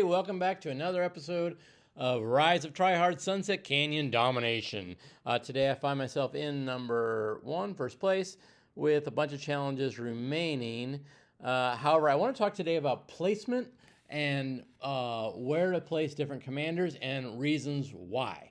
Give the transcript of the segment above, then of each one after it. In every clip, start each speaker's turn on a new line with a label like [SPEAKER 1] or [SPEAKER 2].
[SPEAKER 1] Welcome back to another episode of Rise of Tryhard Sunset Canyon Domination. Today I find myself in number 1, first place, with a bunch of challenges remaining. However, I want to talk today about placement and where to place different commanders and reasons why.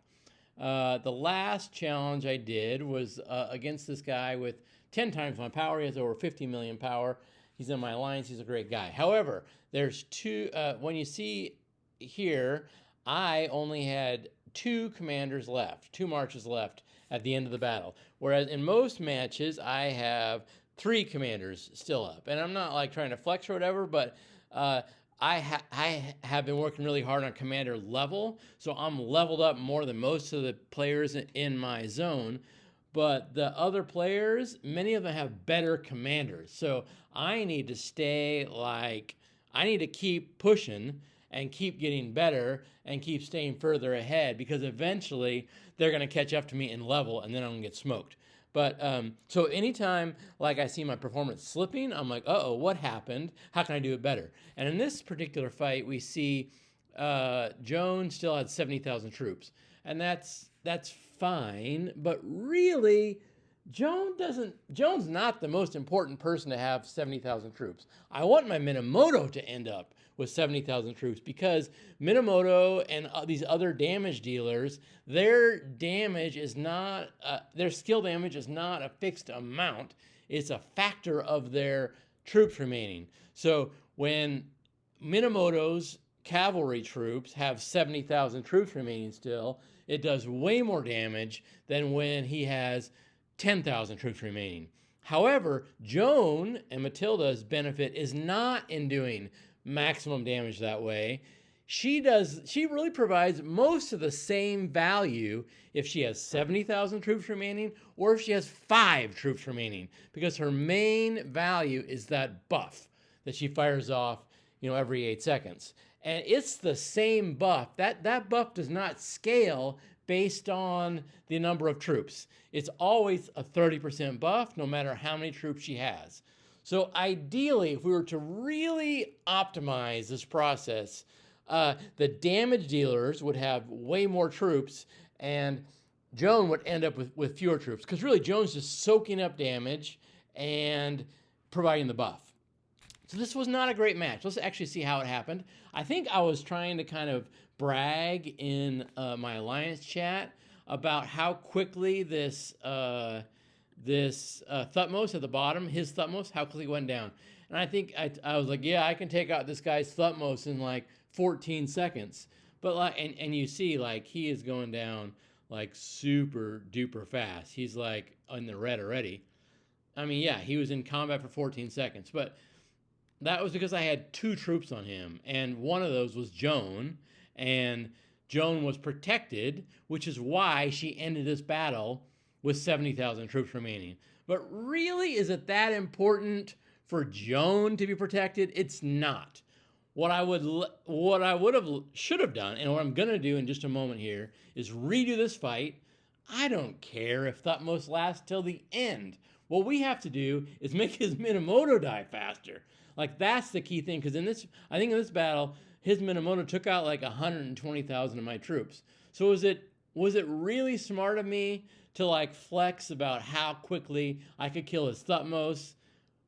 [SPEAKER 1] The last challenge I did was against this guy with 10 times my power. He has over 50 million power. He's in my alliance. He's a great guy. However, there's two, when you see here, I only had 2 commanders left, 2 marches left at the end of the battle. Whereas in most matches, I have 3 commanders still up. And I'm not like trying to flex or whatever, but I have been working really hard on commander level. So I'm leveled up more than most of the players in my zone. But the other players, many of them have better commanders. So I need to keep pushing and keep getting better and keep staying further ahead, because eventually they're going to catch up to me in level and then I'm going to get smoked. But so anytime like I see my performance slipping, I'm like, uh-oh, what happened? How can I do it better? And in this particular fight, we see Joan still had 70,000 troops. And that's fine, but really, Joan's not the most important person to have 70,000 troops. I want my Minamoto to end up with 70,000 troops, because Minamoto and these other damage dealers, their damage is not, their skill damage is not a fixed amount. It's a factor of their troops remaining. So when Minamoto's cavalry troops have 70,000 troops remaining still, it does way more damage than when he has 10,000 troops remaining. However, Joan and Matilda's benefit is not in doing maximum damage that way. She really provides most of the same value if she has 70,000 troops remaining or if she has 5 troops remaining, because her main value is that buff that she fires off, every 8 seconds. And it's the same buff. That buff does not scale based on the number of troops. It's always a 30% buff, no matter how many troops she has. So ideally, if we were to really optimize this process, the damage dealers would have way more troops, and Joan would end up with fewer troops. Because really, Joan's just soaking up damage and providing the buff. So this was not a great match. Let's actually see how it happened. I think I was trying to kind of brag in my alliance chat about how quickly this Thutmose at the bottom, his Thutmose, how quickly it went down. And I think I was like, yeah, I can take out this guy's Thutmose in like 14 seconds. But and you see, like, he is going down like super duper fast. He's like in the red already. I mean, yeah, he was in combat for 14 seconds, but that was because I had 2 troops on him, and one of those was Joan, and Joan was protected, which is why she ended this battle with 70,000 troops remaining. But really, is it that important for Joan to be protected? It's not. What I should have done, and what I'm gonna do in just a moment here, is redo this fight. I don't care if Thutmose lasts till the end. What we have to do is make his Minamoto die faster. Like, that's the key thing, because I think in this battle, his Minamoto took out like 120,000 of my troops. So was it really smart of me to like flex about how quickly I could kill his Thutmose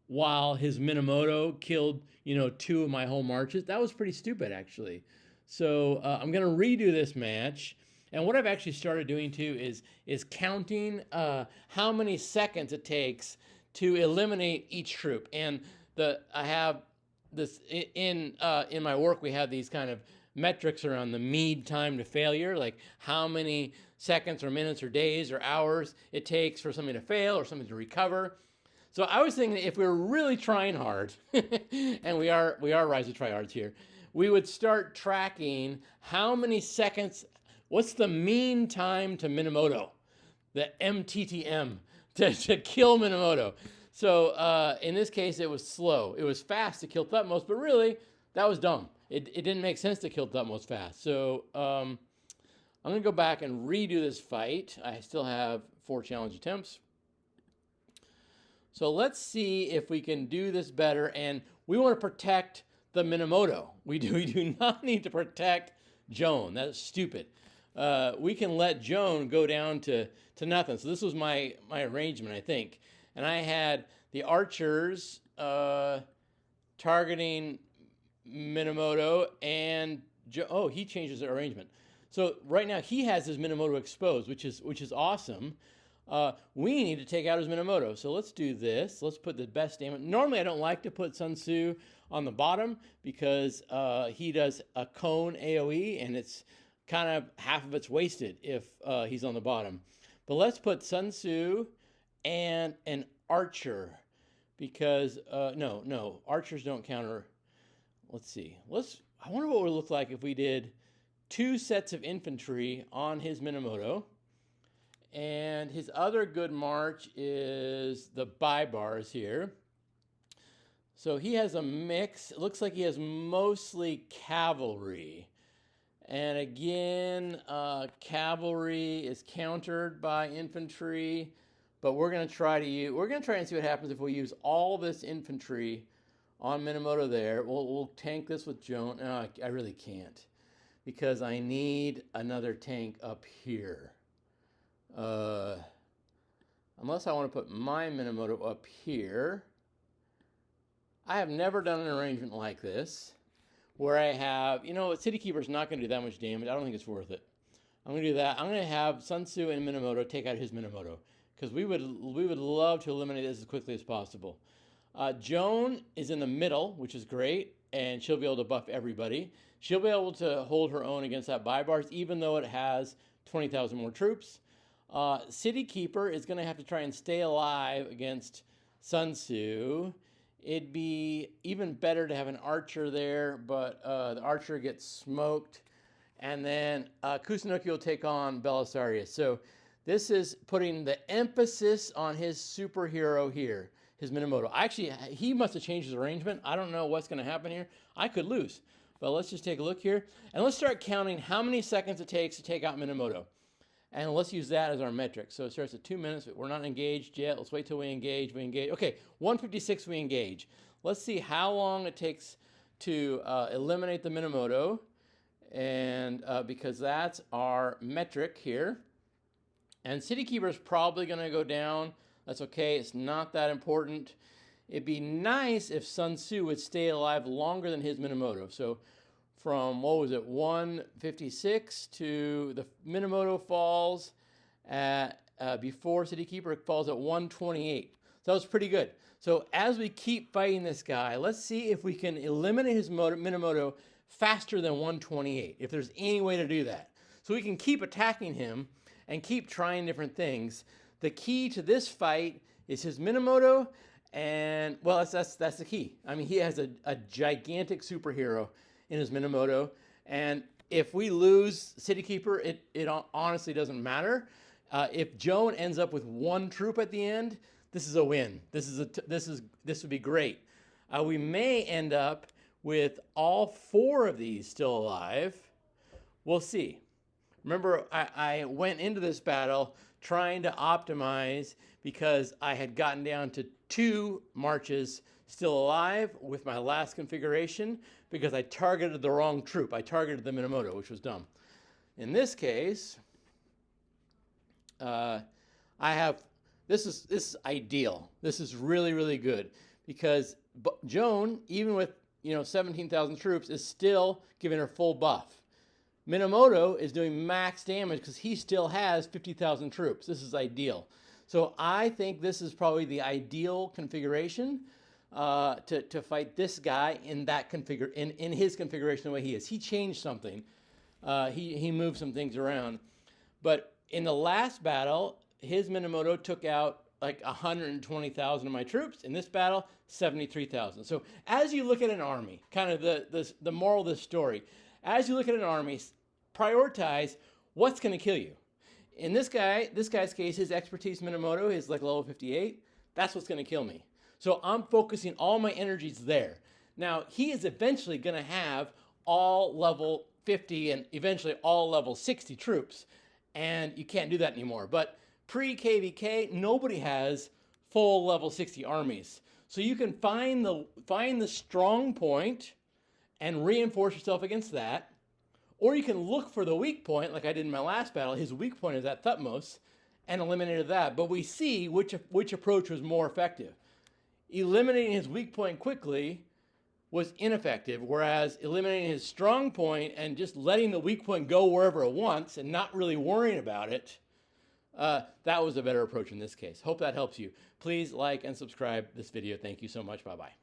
[SPEAKER 1] while his Minamoto killed 2 of my whole marches? That was pretty stupid, actually. So I'm gonna redo this match. And what I've actually started doing too is counting how many seconds it takes to eliminate each troop. And I have this in my work. We have these kind of metrics around the mean time to failure, like how many seconds or minutes or days or hours it takes for something to fail or something to recover. So I was thinking, if we were really trying hard, and we are Rise of Tryhards here, we would start tracking how many seconds. What's the mean time to Minamoto, the MTTM, to kill Minamoto? So in this case, it was slow. It was fast to kill Thutmose, but really, that was dumb. It didn't make sense to kill Thutmose fast. So I'm going to go back and redo this fight. I still have 4 challenge attempts. So let's see if we can do this better. And we want to protect the Minamoto. We do not need to protect Joan. That's stupid. We can let Joan go down to nothing. So this was my arrangement, I think. And I had the archers targeting Minamoto and he changes the arrangement. So right now he has his Minamoto exposed, which is awesome. We need to take out his Minamoto. So let's do this. Let's put the best damage. Normally I don't like to put Sun Tzu on the bottom because he does a cone AoE and it's kind of half of it's wasted if he's on the bottom. But let's put Sun Tzu and an archer because no, archers don't counter. Let's see. I wonder what it would look like if we did 2 sets of infantry on his Minamoto. And his other good march is the Baibars here. So he has a mix. It looks like he has mostly cavalry. And again, cavalry is countered by infantry. But we're going to try and see what happens if we use all this infantry on Minamoto there. We'll tank this with Joan. No, I really can't because I need another tank up here. Unless I want to put my Minamoto up here. I have never done an arrangement like this where I have, City Keeper's not going to do that much damage. I don't think it's worth it. I'm going to do that. I'm going to have Sun Tzu and Minamoto take out his Minamoto because we would love to eliminate this as quickly as possible. Joan is in the middle, which is great, and she'll be able to buff everybody. She'll be able to hold her own against that Baibars, even though it has 20,000 more troops. City Keeper is going to have to try and stay alive against Sun Tzu. It'd be even better to have an archer there, but the archer gets smoked. And then Kusunoki will take on Belisarius. So this is putting the emphasis on his superhero here, his Minamoto. Actually, he must have changed his arrangement. I don't know what's going to happen here. I could lose. But let's just take a look here. And let's start counting how many seconds it takes to take out Minamoto. And let's use that as our metric. So it starts at 2 minutes. We're not engaged yet. Let's wait till we engage. Okay, 1:56 we engage. Let's see how long it takes to eliminate the Minamoto. And because that's our metric here. And City Keeper is probably going to go down. That's okay. It's not that important. It'd be nice if Sun Tzu would stay alive longer than his Minamoto. So from, 1:56 to the Minamoto falls at, before City Keeper falls at 1:28. So that was pretty good. So as we keep fighting this guy, let's see if we can eliminate his Minamoto faster than 1:28, if there's any way to do that. So we can keep attacking him and keep trying different things. The key to this fight is his Minamoto, and, that's the key. I mean, he has a gigantic superhero in his Minamoto, and if we lose City Keeper, it honestly doesn't matter. If Joan ends up with 1 troop at the end, this is a win. This would be great. We may end up with all 4 of these still alive. We'll see. Remember, I went into this battle trying to optimize because I had gotten down to 2 marches still alive with my last configuration because I targeted the wrong troop. I targeted the Minamoto, which was dumb. In this case, this is ideal. This is really, really good because Joan, even with 17,000 troops, is still giving her full buff. Minamoto is doing max damage because he still has 50,000 troops. This is ideal. So I think this is probably the ideal configuration to fight this guy in that in his configuration the way he is. He changed something. He moved some things around. But in the last battle, his Minamoto took out like 120,000 of my troops. In this battle, 73,000. So as you look at an army, kind of the moral of this story, as you look at an army, prioritize what's going to kill you. In this guy's case, his expertise Minamoto is like level 58. That's what's going to kill me. So I'm focusing all my energies there. Now, he is eventually going to have all level 50 and eventually all level 60 troops. And you can't do that anymore. But pre-KVK, nobody has full level 60 armies. So you can find the strong point and reinforce yourself against that. Or you can look for the weak point, like I did in my last battle. His weak point is at Thutmose, and eliminated that. But we see which approach was more effective. Eliminating his weak point quickly was ineffective, whereas eliminating his strong point and just letting the weak point go wherever it wants and not really worrying about it, that was a better approach in this case. Hope that helps you. Please like and subscribe this video. Thank you so much. Bye-bye.